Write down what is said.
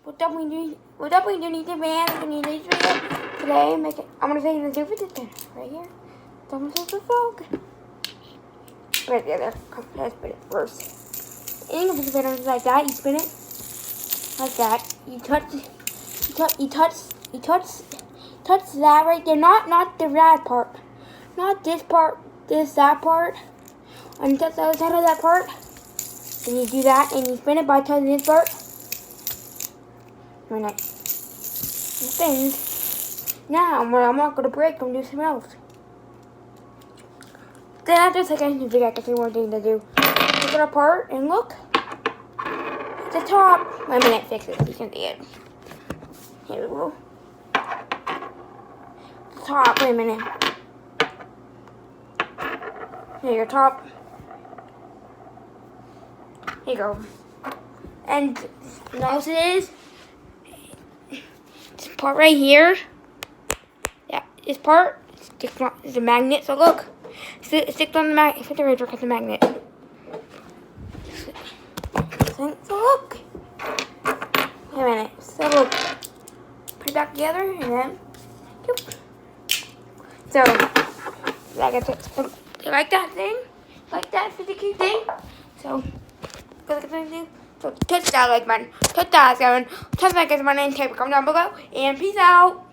What up, we need the van, we need this video. Today, I'm gonna say the super system right here. Don't mess with fog. Right there. Come, let's spin it first. And you put it like that. You spin it like that. You touch that right there. Not the red part. Not this part. That part. And you touch the other side of that part. And you do that, and you spin it by touching this part. When it spins. Now, I'm not going to break, I'm going to do something else. Then after a second, I think I can see one thing to do. Take it apart and look. At the top. Wait a minute, fix it. You can see it. Here we go. The top, wait a minute. Here, your top. Here you go. And notice it is. This part right here. Yeah, this part is a magnet. So look. Stick on the magnet. Put the razor cut the magnet. So look. Wait a minute. So look. Put it back together and then. Yep. So like that thing? Like that Fidget thing? So touch that like button. Touch that button. Touch that like button and type a comment down below. And peace out.